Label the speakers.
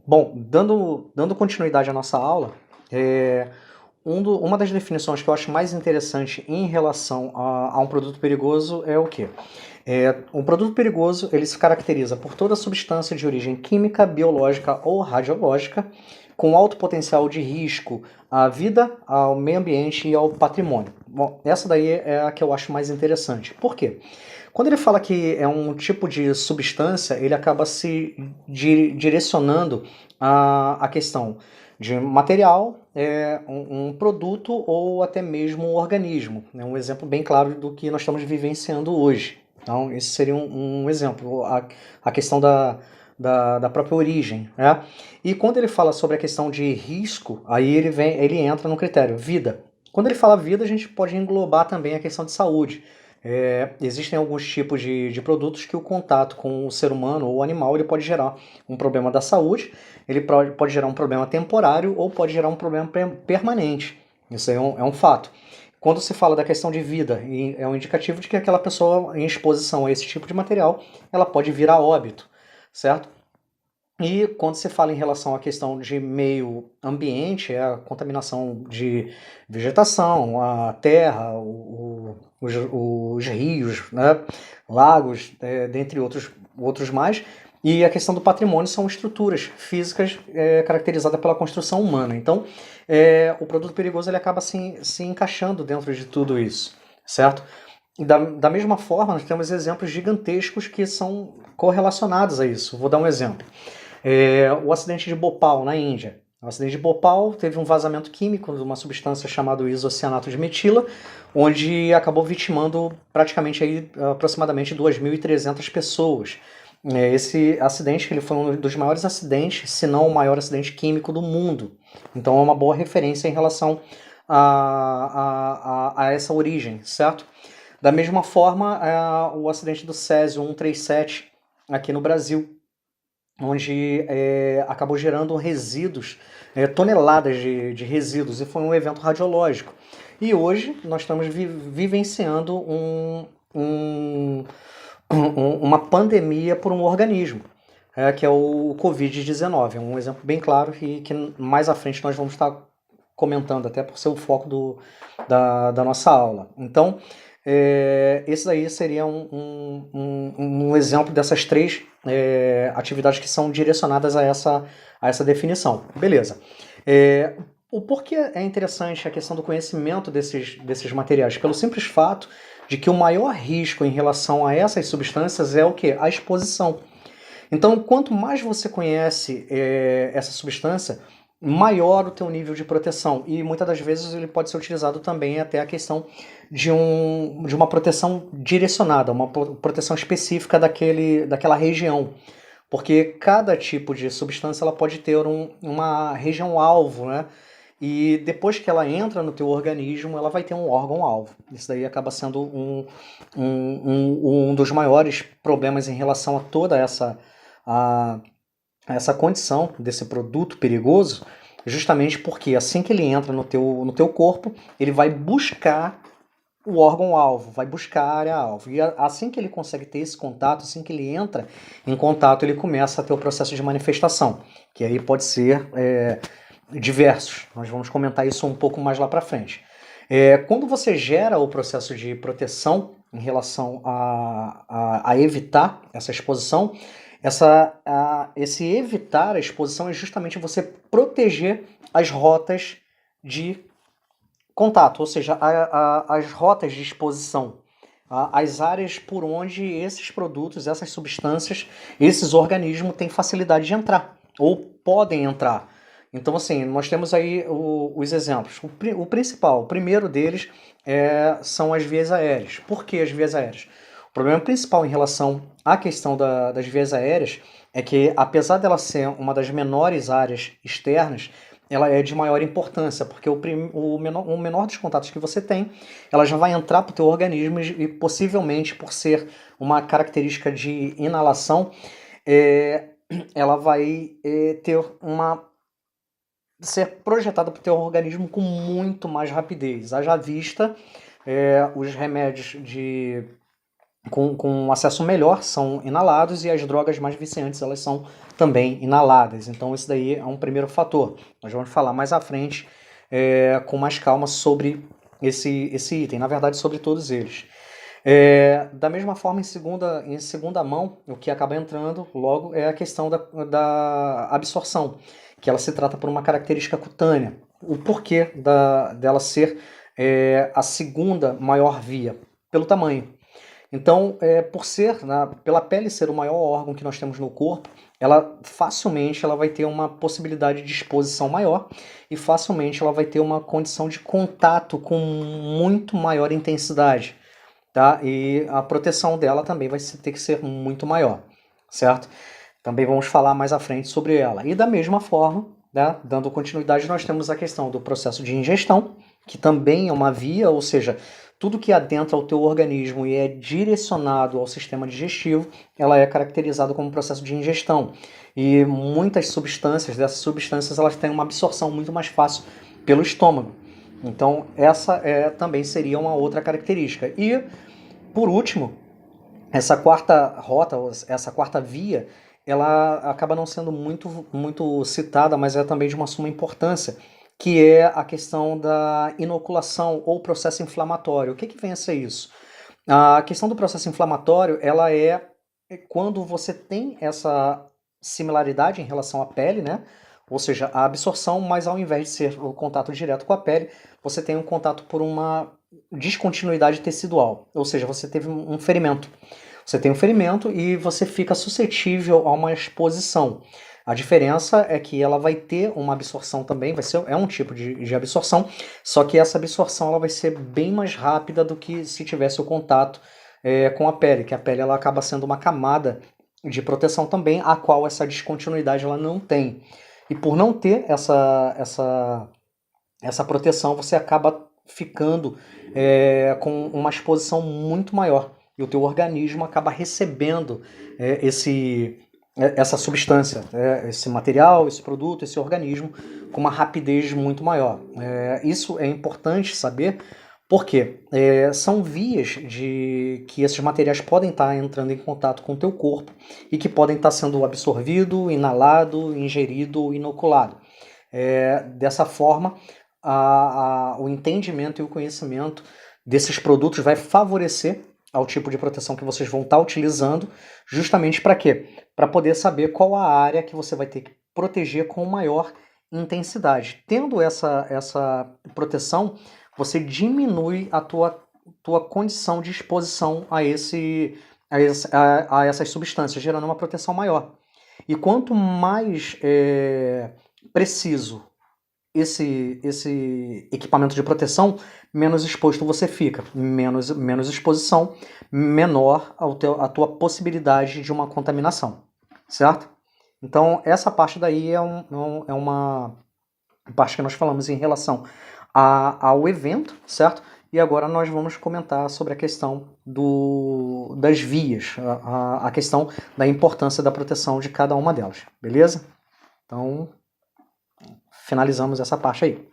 Speaker 1: Bom, dando continuidade à nossa aula, uma das definições que eu acho mais interessante em relação a um produto perigoso é o quê? Um produto perigoso ele se caracteriza por toda substância de origem química, biológica ou radiológica com alto potencial de risco à vida, ao meio ambiente e ao patrimônio. Bom, essa daí é a que eu acho mais interessante. Por quê? Quando ele fala que é um tipo de substância, ele acaba se direcionando a questão de material, um produto ou até mesmo um organismo. É um exemplo bem claro do que nós estamos vivenciando hoje. Então, esse seria um exemplo, a questão da própria origem. Né? E quando ele fala sobre a questão de risco, aí ele entra no critério vida. Quando ele fala vida, a gente pode englobar também a questão de saúde. Existem alguns tipos de produtos que o contato com o ser humano ou animal ele pode gerar um problema da saúde, ele pode gerar um problema temporário ou pode gerar um problema permanente. Isso aí é um fato. Quando se fala da questão de vida, é um indicativo de que aquela pessoa em exposição a esse tipo de material, ela pode vir a óbito, certo? E quando se fala em relação à questão de meio ambiente, é a contaminação de vegetação, a terra, os rios, né, lagos, dentre outros mais. E a questão do patrimônio são estruturas físicas caracterizadas pela construção humana. Então, o produto perigoso ele acaba se encaixando dentro de tudo isso, certo? E da mesma forma, nós temos exemplos gigantescos que são correlacionados a isso. Vou dar um exemplo. O acidente de Bhopal, na Índia. O acidente de Bhopal teve um vazamento químico de uma substância chamada isocianato de metila, onde acabou vitimando praticamente aí, aproximadamente 2.300 pessoas. Esse acidente ele foi um dos maiores acidentes, se não o maior acidente químico do mundo. Então é uma boa referência em relação a essa origem, certo? Da mesma forma, o acidente do Césio 137 aqui no Brasil, onde acabou gerando resíduos, toneladas de resíduos, e foi um evento radiológico. E hoje nós estamos vivenciando uma pandemia por um organismo, que é o Covid-19. É um exemplo bem claro que mais à frente nós vamos estar comentando, até por ser o foco da nossa aula. Então, esse daí seria um exemplo dessas três atividades que são direcionadas a essa definição. Beleza. O porquê é interessante a questão do conhecimento desses materiais? Pelo simples fato de que o maior risco em relação a essas substâncias é o quê? A exposição. Então, quanto mais você conhece essa substância, maior o teu nível de proteção. E muitas das vezes ele pode ser utilizado também até a questão de uma proteção direcionada, uma proteção específica daquela região. Porque cada tipo de substância ela pode ter uma região-alvo, né? E depois que ela entra no teu organismo, ela vai ter um órgão-alvo. Isso daí acaba sendo um dos maiores problemas em relação a toda essa condição desse produto perigoso, justamente porque assim que ele entra no teu corpo, ele vai buscar o órgão-alvo, vai buscar a área-alvo. E assim que ele consegue ter esse contato, assim que ele entra em contato, ele começa a ter o processo de manifestação, que aí pode ser diversos. Nós vamos comentar isso um pouco mais lá para frente. Quando você gera o processo de proteção em relação a evitar essa exposição, esse evitar a exposição é justamente você proteger as rotas de contato, ou seja, as rotas de exposição, as áreas por onde esses produtos, essas substâncias, esses organismos têm facilidade de entrar, ou podem entrar. Então, assim, nós temos aí os exemplos. O principal, o primeiro deles são as vias aéreas. Por que as vias aéreas? O problema principal em relação à questão das vias aéreas é que, apesar dela ser uma das menores áreas externas, ela é de maior importância, porque o menor dos contatos que você tem, ela já vai entrar para o teu organismo e possivelmente, por ser uma característica de inalação, ela vai ser projetada para o teu organismo com muito mais rapidez. Haja vista os remédios com acesso melhor são inalados, e as drogas mais viciantes elas são também inaladas. Então isso daí é um primeiro fator. Nós vamos falar mais à frente com mais calma sobre esse item, na verdade sobre todos eles. Da mesma forma, em segunda mão, o que acaba entrando logo é a questão da absorção, que ela se trata por uma característica cutânea. O porquê dela ser a segunda maior via? Pelo tamanho. Então, pela pele ser o maior órgão que nós temos no corpo, ela facilmente ela vai ter uma possibilidade de exposição maior e facilmente ela vai ter uma condição de contato com muito maior intensidade, tá? E a proteção dela também vai ter que ser muito maior, certo? Também vamos falar mais à frente sobre ela. E da mesma forma, né, dando continuidade, nós temos a questão do processo de ingestão, que também é uma via, ou seja, tudo que adentra o teu organismo e é direcionado ao sistema digestivo, ela é caracterizada como processo de ingestão. E muitas dessas substâncias, elas têm uma absorção muito mais fácil pelo estômago. Então, essa também seria uma outra característica. E, por último, essa quarta rota, essa quarta via, ela acaba não sendo muito citada, mas é também de uma suma importância, que é a questão da inoculação ou processo inflamatório. O que vem a ser isso? A questão do processo inflamatório, ela é quando você tem essa similaridade em relação à pele, né? Ou seja, a absorção, mas ao invés de ser o contato direto com a pele, você tem um contato por uma descontinuidade tecidual. Ou seja, você teve um ferimento. Você tem um ferimento e você fica suscetível a uma exposição. A diferença é que ela vai ter uma absorção também, é um tipo de absorção, só que essa absorção ela vai ser bem mais rápida do que se tivesse o contato com a pele, que a pele ela acaba sendo uma camada de proteção também, a qual essa descontinuidade ela não tem. E por não ter essa proteção, você acaba ficando com uma exposição muito maior. E o teu organismo acaba recebendo essa substância, esse material, esse produto, esse organismo, com uma rapidez muito maior. Isso é importante saber, porque são vias que esses materiais podem estar entrando em contato com o teu corpo e que podem estar sendo absorvido, inalado, ingerido, inoculado. Dessa forma, o entendimento e o conhecimento desses produtos vai favorecer ao tipo de proteção que vocês vão estar utilizando, justamente para quê? Para poder saber qual a área que você vai ter que proteger com maior intensidade. Tendo essa proteção, você diminui a tua condição de exposição a essas substâncias, gerando uma proteção maior. E quanto mais preciso esse equipamento de proteção, menos exposto você fica, menos exposição, menor a tua possibilidade de uma contaminação, certo? Então, essa parte daí é uma parte que nós falamos em relação ao evento, certo? E agora nós vamos comentar sobre a questão das vias, a questão da importância da proteção de cada uma delas, beleza? Então, finalizamos essa parte aí.